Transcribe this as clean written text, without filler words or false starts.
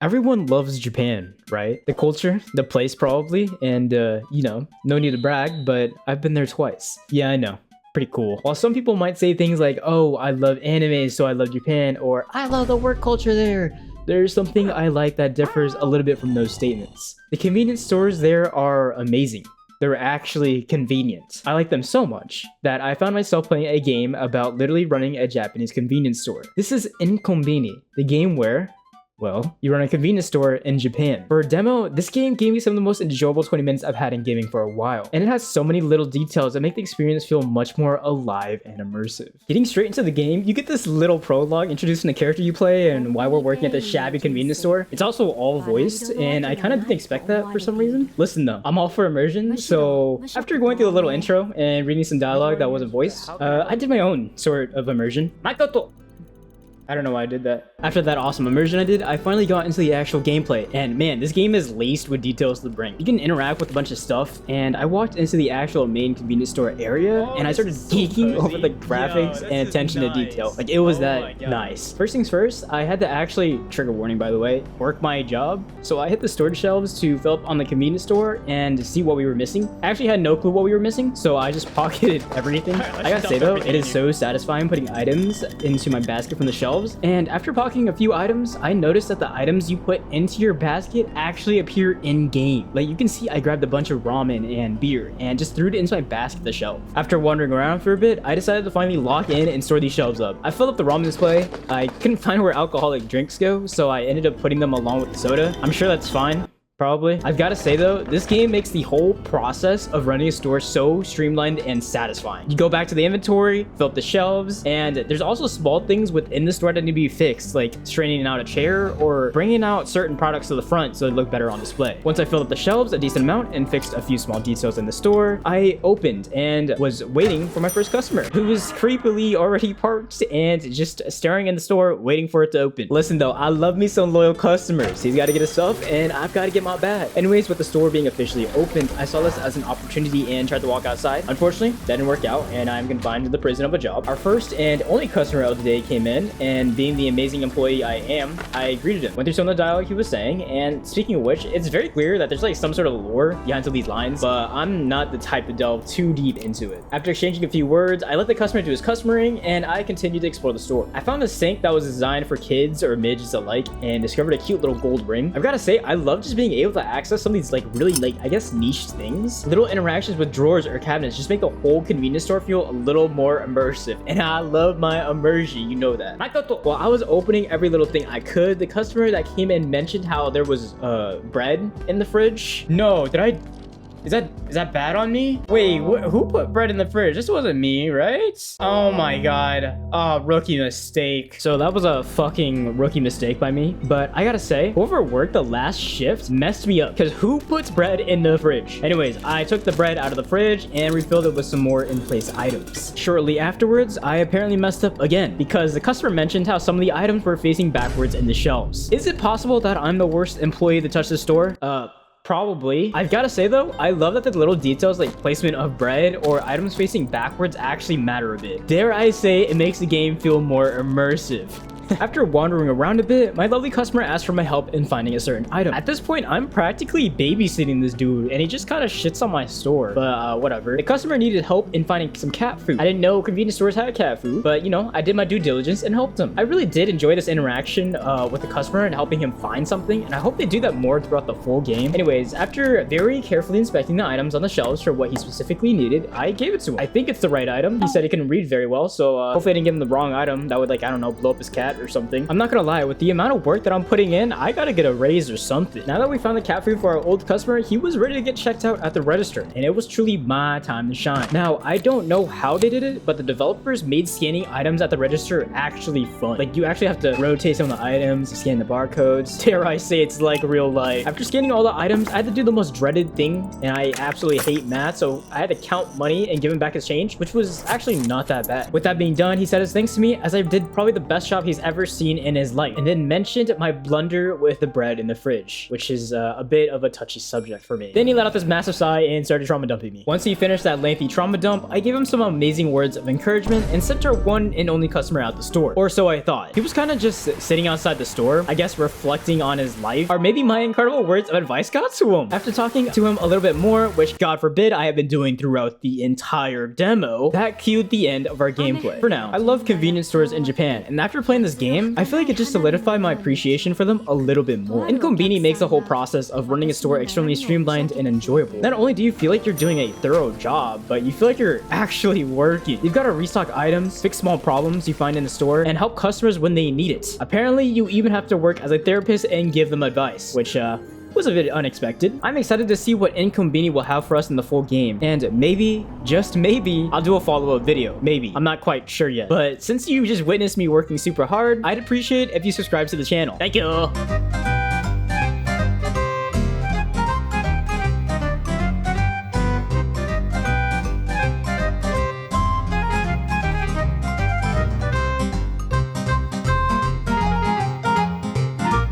Everyone loves Japan, right? The culture, the place probably, and no need to brag, but I've been there twice. Yeah, I know. Pretty cool. While some people might say things like, oh, I love anime, so I love Japan, or I love the work culture there, there's something I like that differs a little bit from those statements. The convenience stores there are amazing. They're actually convenient. I like them so much that I found myself playing a game about literally running a Japanese convenience store. This is Inkombini, the game where, well, you run a convenience store in Japan. For a demo, this game gave me some of the most enjoyable 20 minutes I've had in gaming for a while. And it has so many little details that make the experience feel much more alive and immersive. Getting straight into the game, you get this little prologue introducing the character you play and why we're working at this shabby convenience store. It's also all voiced, and I kind of didn't expect that for some reason. Listen though, I'm all for immersion, so after going through the little intro and reading some dialogue that wasn't voiced, I did my own sort of immersion. Makoto! I don't know why I did that. After that awesome immersion I did, I finally got into the actual gameplay, and man, this game is laced with details to the brink. You can interact with a bunch of stuff, and I walked into the actual main convenience store area, and I started geeking over the graphics and attention to detail. Like, it was that nice. First things first, I had to actually, trigger warning by the way, work my job. So I hit the storage shelves to fill up on the convenience store and see what we were missing. I actually had no clue what we were missing, so I just pocketed everything. I gotta say though, it is so satisfying putting items into my basket from the shelves. And after pocketing a few items, I noticed that the items you put into your basket actually appear in-game. Like, you can see I grabbed a bunch of ramen and beer and just threw it into my basket the shelf. After wandering around for a bit, I decided to finally lock in and store these shelves up. I filled up the ramen display. I couldn't find where alcoholic drinks go, so I ended up putting them along with the soda. I'm sure that's fine. Probably. I've got to say though, this game makes the whole process of running a store so streamlined and satisfying. You go back to the inventory, fill up the shelves, and there's also small things within the store that need to be fixed, like straightening out a chair or bringing out certain products to the front so they look better on display. Once I filled up the shelves a decent amount and fixed a few small details in the store, I opened and was waiting for my first customer, who was creepily already parked and just staring in the store waiting for it to open. Listen though, I love me some loyal customers. He's got to get his stuff and I've got to get my bag. Anyways, with the store being officially opened, I saw this as an opportunity and tried to walk outside. Unfortunately, that didn't work out and I'm confined to the prison of a job. Our first and only customer of the day came in, and being the amazing employee I am, I greeted him. Went through some of the dialogue he was saying, and speaking of which, it's very clear that there's like some sort of lore behind some of these lines, but I'm not the type to delve too deep into it. After exchanging a few words, I let the customer do his customering and I continued to explore the store. I found a sink that was designed for kids or midgets alike and discovered a cute little gold ring. I've got to say, I love just being able to access some of these like really I guess niche things. Little interactions with drawers or cabinets just make the whole convenience store feel a little more immersive, and I love my immersion, you know that. While I was opening every little thing I could, the customer that came in mentioned how there was bread in the fridge. No, did I? Is that bad on me? Wait, who put bread in the fridge? This wasn't me, right? Oh my god. Oh, rookie mistake. So that was a fucking rookie mistake by me. But I gotta say, whoever worked the last shift messed me up, because who puts bread in the fridge? Anyways, I took the bread out of the fridge and refilled it with some more in-place items. Shortly afterwards, I apparently messed up again, because the customer mentioned how some of the items were facing backwards in the shelves. Is it possible that I'm the worst employee to touch the store? Probably. I've got to say though, I love that the little details like placement of bread or items facing backwards actually matter a bit. Dare I say, it makes the game feel more immersive. After wandering around a bit, my lovely customer asked for my help in finding a certain item. At this point, I'm practically babysitting this dude, and he just kind of shits on my store, but whatever. The customer needed help in finding some cat food. I didn't know convenience stores had cat food, but you know, I did my due diligence and helped him. I really did enjoy this interaction with the customer and helping him find something, and I hope they do that more throughout the full game. Anyways, after very carefully inspecting the items on the shelves for what he specifically needed, I gave it to him. I think it's the right item. He said he couldn't read very well, so hopefully I didn't give him the wrong item that would, like, I don't know, blow up his cat or something. I'm not gonna lie, with the amount of work that I'm putting in, I gotta get a raise or something. Now that we found the cat food for our old customer, he was ready to get checked out at the register, and it was truly my time to shine. Now, I don't know how they did it, but the developers made scanning items at the register actually fun. Like, you actually have to rotate some of the items, scan the barcodes. Dare I say, it's like real life. After scanning all the items, I had to do the most dreaded thing, and I absolutely hate math, so I had to count money and give him back his change, which was actually not that bad. With that being done, he said his thanks to me as I did probably the best job he's ever seen in his life, and then mentioned my blunder with the bread in the fridge, which is a bit of a touchy subject for me. Then he let out this massive sigh and started trauma dumping me. Once he finished that lengthy trauma dump, I gave him some amazing words of encouragement and sent our one and only customer out the store. Or so I thought. He was kind of just sitting outside the store, I guess reflecting on his life, or maybe my incredible words of advice got to him. After talking to him a little bit more, which God forbid I have been doing throughout the entire demo, that cued the end of our gameplay. For now, I love convenience stores in Japan, and after playing this game, I feel like it just solidified my appreciation for them a little bit more. And Konbini makes the whole process of running a store extremely streamlined and enjoyable. Not only do you feel like you're doing a thorough job, but you feel like you're actually working. You've got to restock items, fix small problems you find in the store, and help customers when they need it. Apparently, you even have to work as a therapist and give them advice, which was a bit unexpected. I'm excited to see what Konbini will have for us in the full game, and maybe, just maybe, I'll do a follow-up video. Maybe. I'm not quite sure yet. But since you just witnessed me working super hard, I'd appreciate if you subscribe to the channel. Thank you!